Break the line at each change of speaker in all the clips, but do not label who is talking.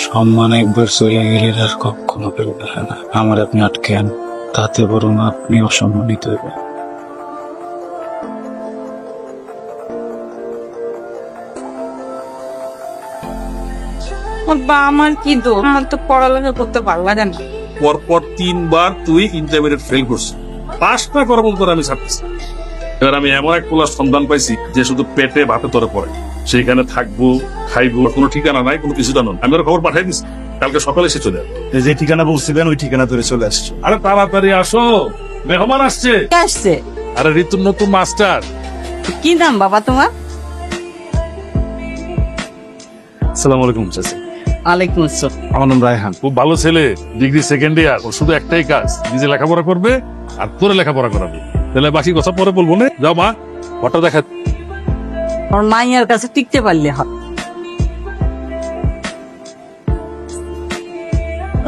সম্মান একবার চলে গেলে আর কখনো ফেরত আসে না। আমার আপনি আটকেন, তাতে বরং আপনি অসম্মানিত হইবেন।
আমার কি দোষ? আমার তো পড়ালেখা করতে ভালো লাগে না।
পরপর 3 বার তুই ইন্টারমিডিয়েট ফেল করছিস, পাঁচটা করা বলতো আমি ছাড়তেছি। এবার আমি এমন এক পোলার সন্ধান পাইছি যে শুধু পেটে ভাতে তরে পড়ে, সেইখানে থাকবো খাইবো, কোনো ঠিকানা নাই, কোনো কিছু জানো। আমি ওর খবর পাঠাই দিচ্ছি, কালকে সকালে এসে চলে যাবে।
যে ঠিকানা বলছিলেন ওই ঠিকানা ধরে চলে আসছে।
আরে তাড়াতাড়ি আসো, মেহমান আসছে।
কে আসছে?
আরে ঋতুর নতুন মাস্টার।
কি নাম বাবা তোমার?
আসসালামু আলাইকুম চাচা।
ওয়ালাইকুম আসসালাম।
আমার নাম রায়হান।
খুব ভালো ছেলে, ডিগ্রি সেকেন্ড ইয়ার। ওর শুধু একটাই কাজ, নিজে লেখাপড়া করবে আর তোরে লেখাপড়া করাবে। তাহলে বাকি কথা পরে বলবো না। যাও মা, ফটো দেখা।
আমার মাইয়ার কাছে টিকতে পারলে হয়।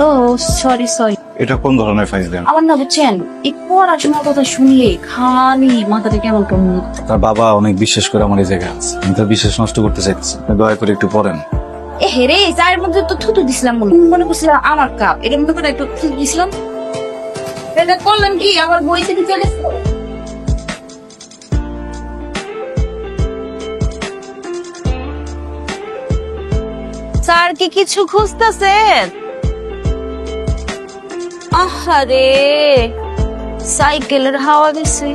ও সরি সরি,
এটা কোন ধরনের ফাইল দেন?
আমার না বুঝছেন এই পড়াশোনার কথা শুনলে খালি মাথাটা কেমন কেমন।
তার বাবা অনেক বিশ্বাস করে আমার এই জায়গায় আছে, আমি তার বিশ্বাস নষ্ট করতে চাইতেছি। দয়া করে একটু পড়েন।
এ হেরে চায়ের মধ্যে তো থুতু দিছিলাম, মনে করছিলাম আমার কাপ, এটার মধ্যে করে একটু থুতু দিছিলাম। এটা করলাম কি আমার বই থেকে চলে স্যার কি কিছু খুঁজতেছেন? আহারে সাইকেলের হাওয়া গেছে।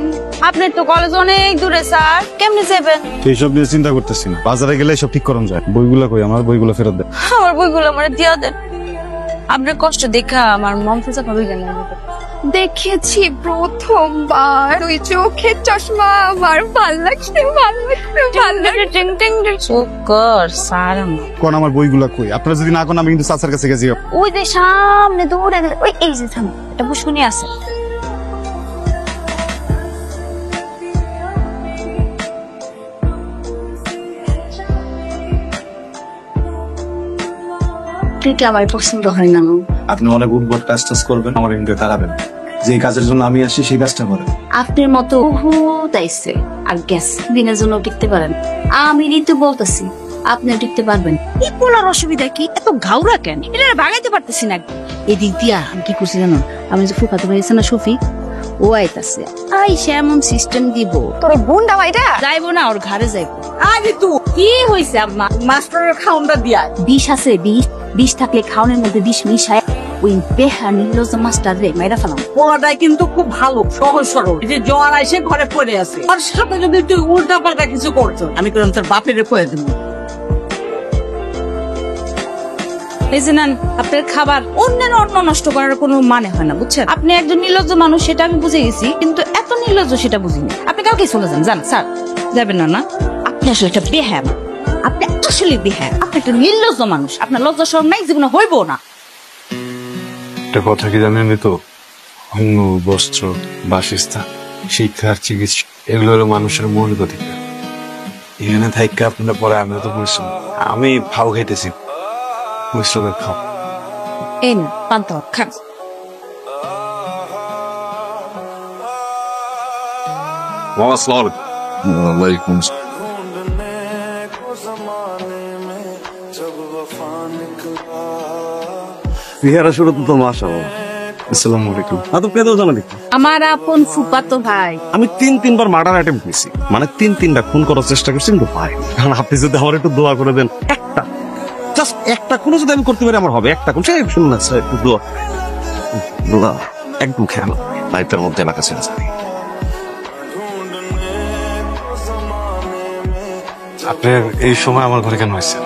আপনার তো কলেজ অনেক দূরে স্যার, কেমনে যাবেন?
এইসব নিয়ে চিন্তা করতেছি না, বাজারে গেলে সব ঠিক করানো যায়। বইগুলা কই? আমার বইগুলো ফেরত দেন।
আমার বইগুলো আমার দিয়া দেন। আপনার কষ্ট দেখা আমার মন ফেসা পাবে কেন?
দেখেছি প্রথমবার ওই চোখের চশমা, আমার ভাল লাগছে, ভাল লাগছে, ভাল লাগছে।
টিং টিং টিং চুপ কর স্যার।
কোন আমার বইগুলা কই? আপনারা যদি না কোন আমি কিন্তু চাচার কাছে গেছি।
ওই যে সামনে দৌড়ে ওই এই যে থাম, এটা পুষ্কুনি আছে। তুই কি আমার পছন্দ হয় না?
আপনি অনেক উদ্ভট কাজ টাজ করবেন, আমার কিন্তু তাড়াবেন। যে কাজের জন্য আমি আসি সেই কাজটা করেন।
আপনার মতো বহুত আইছে আর গ্যাস দিনের জন্য টিকতে পারেন। আমি ঋতু বলতেছি আপনি টিকতে পারবেন। এই পোলার অসুবিধা কি? এত ঘাউরা কেন? এটা ভাগাইতে পারতেছি না। এদিক দিয়া আমি কি করছি জানো? আমি যে ফুফাতে পারিছে না শফি, ও আইতাছে। আইসা এমন সিস্টেম দিব
তোর বোনটা ভাইটা
যাইবো না, ওর ঘরে যাইবো।
আরে তুই
কি হয়েছে আম্মা?
মাস্টারের খাউনটা দিয়া
বিষ আছে, বিষ থাকলে খাওয়ানোর মধ্যে বিষ মিশায় ওই বেহা নির্লজ্জ মাস্টার রে মাইরা ফেলাম।
পোলাটাই কিন্তু খুব ভালো, সহজ সরল। এই যে জ্বর আইসে ঘরে পড়ে আছে, আর সাথে যদি তুই উল্টা পাল্টা কিছু করছো, আমি করলাম তোর বাপের কয়ে দেবো।
এই যে নেন আপনার খাবার। অন্যের অন্ন নষ্ট করার কোনো মানে হয় না, বুঝছেন? আপনি একজন নির্লজ্জ মানুষ সেটা আমি বুঝে গেছি, কিন্তু এত নির্লজ্জ সেটা বুঝিনি। আপনি কাউকে চলে যান, যান স্যার। যাবেন না? না, আপনি আসলে একটা বেহা, আপনি আসলে বেহা, আপনি একটা নির্লজ্জ মানুষ। আপনার লজ্জা শরম নাই, জীবনে হইব না।
একটা কথা কি জানেন তো, অন্ন, বস্ত্র, বাসস্থান, শিক্ষার চিকিৎসা এগুলো হলো মানুষের মৌলিক অধিকার। এখানে থাইকা আপনারা পরে আমিও তো পরিশ্রম, আমি ফাও খাইতেছি, পরিশ্রমের খাও।
এই না পান্তা খান।
ওয়ালাইকুম বিহারা শুরু তো মাশাআল্লাহ। আসসালামু আলাইকুম। আদব কেদাও জানা দেখি
আমার আপন ফুপাতো ভাই।
আমি 3-3বার মার্ডার অ্যাটেম্প করেছি, মানে 3-3টা খুন করার চেষ্টা করছি, কিন্তু পাই। কারণ আপনি যদি আমার একটু দোয়া করে দেন, একটা জাস্ট একটা খুন যদি আমি করতে পারি আমার হবে। একটা খুন, সেই শুনুন না স্যার, একটু দোয়া। আল্লাহ একদম খেয়াল লাইফের মধ্যে এলাকা ছেড়ে যাবে। আপনার এই সময় আমার ঘরে কেন হয়েছে?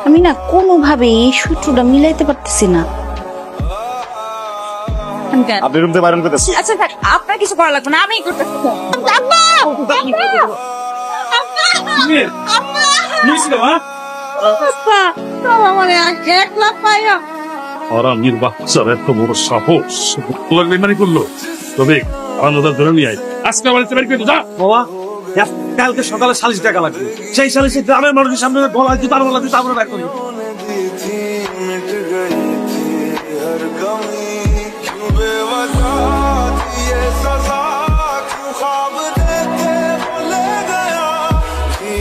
আমি না কোনোভাবে এই সূত্রটা মিলাইতে পারতেছি না।
আপনি রুমতে বাইরন করতেছি।
আচ্ছা থাক, আপনার কিছু করা লাগবে না, আমি করতেছি।
একলা পাইয়া
ওরা নির্বাচন এত বড় সাহস লাগবে মানে করলো। তবে আমার ধরে নিয়ে আয়, আজকে আমার বের করে যা
বাবা। কালকে সকালে 40 টাকা লাগবে, সেই 40 গ্রামের মানুষের সামনে গলা জুতার গলা জুতা আমরা ব্যাক করি।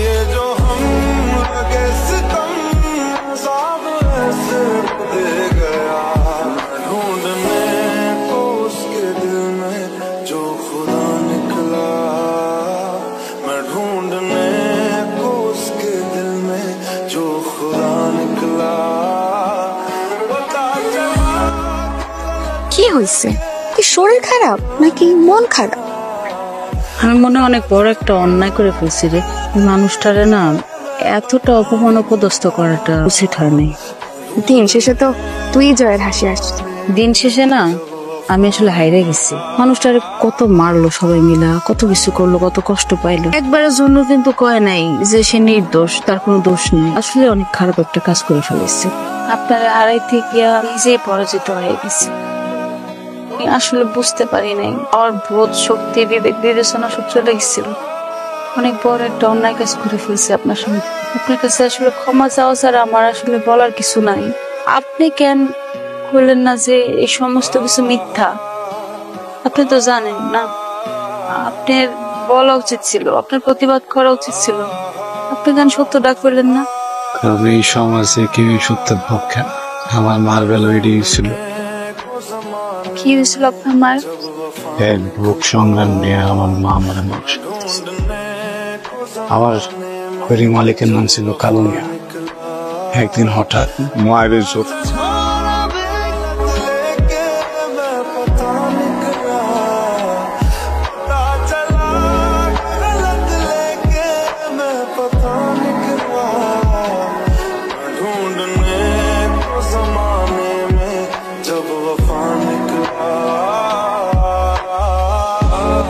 ये जो हम लगे सितम साब ऐसे
কি হয়েছে? কি শরীর খারাপ নাকি মন খারাপ?
আমি মনে হয় অনেক বড় একটা অন্যায় করে ফেলছি রে। এই মানুষটারে না এতটা অপমান অপদস্থ করাটা উচিত হয়নি।
দিন শেষে তো তুই জয়ের হাসি আসছিস।
দিন শেষে না আমি আসলে হাইরে গেছি। মানুষটারে কত মারলো সবাই মিলা, কত কিছু করলো, কত কষ্ট পাইলো। একবারের জন্য কিন্তু কয় নাই যে সে নির্দোষ, তার কোনো দোষ নেই। আসলে অনেক খারাপ একটা কাজ করে ফেলেছে। আপনারা হারাইতে গিয়া নিজেই পরাজিত হয়ে গেছে। আমি আসলে বুঝতে পারি নাই, আমার বোধ শক্তি বিবেক বিবেচনা সব চলে গেছিল। অনেক বড় একটা অন্যায় কাজ করে ফেলছে আপনার সঙ্গে। আপনার কাছে আসলে ক্ষমা চাওয়া ছাড়া আমার আসলে বলার কিছু নাই। আপনি কেন বললেন না যে এই সমস্ত কিছু মিথ্যা? আপনি তো জানেন না, আপনার বলা উচিত ছিল, আপনার প্রতিবাদ করা উচিত ছিল। আপনি কেন সত্য ডাক করলেন না?
কারণ এই সমাজে কেউ সত্যের পক্ষে না। আমার মার বেলা এটি ছিল,
কি হয়েছিল আপনার মায়ের?
এক বুক সংগ্রাম নিয়ে আমার মা আমার মানুষ। আমার হরি মালিকের নাম ছিল কালু মিয়া। একদিন হঠাৎ মায়ের জোর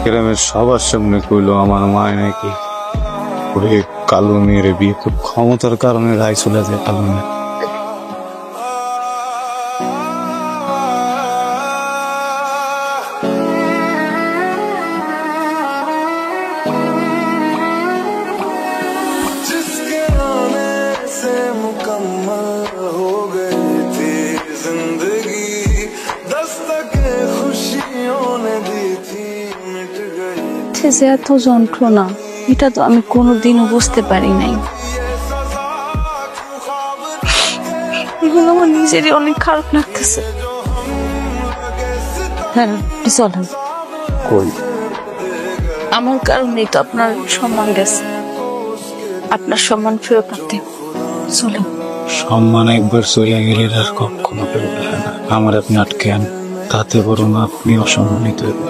গ্রামের সবার সামনে কইলো আমার মায় নাকি ওরে কালো মেয়ের বিয়ে খুব ক্ষমতার কারণে রায় চলে যায় কালো মেয়ে।
जिसके आने से मुकम्मल हो गई थी जिंदगी, दस्तके खुशियों ने दी थी मिट गई।
যে এত যন্ত্রণা, এটা তো আমি কোনোদিনও বুঝতে পারি নাই। এগুলো আমার নিজেরই অনেক খারাপ লাগতেছে। হ্যাঁ, চলেন।
কই
আমার কারণেই তো আপনার সম্মান গেছে। আপনার সম্মান ফেরত আনতে চলেন।
সম্মান একবার চলে গেলে আর কখনো ফেরত আসে না। আমার আপনি আটকে আন, তাতে বরং আপনি অসম্মানিত হবেন।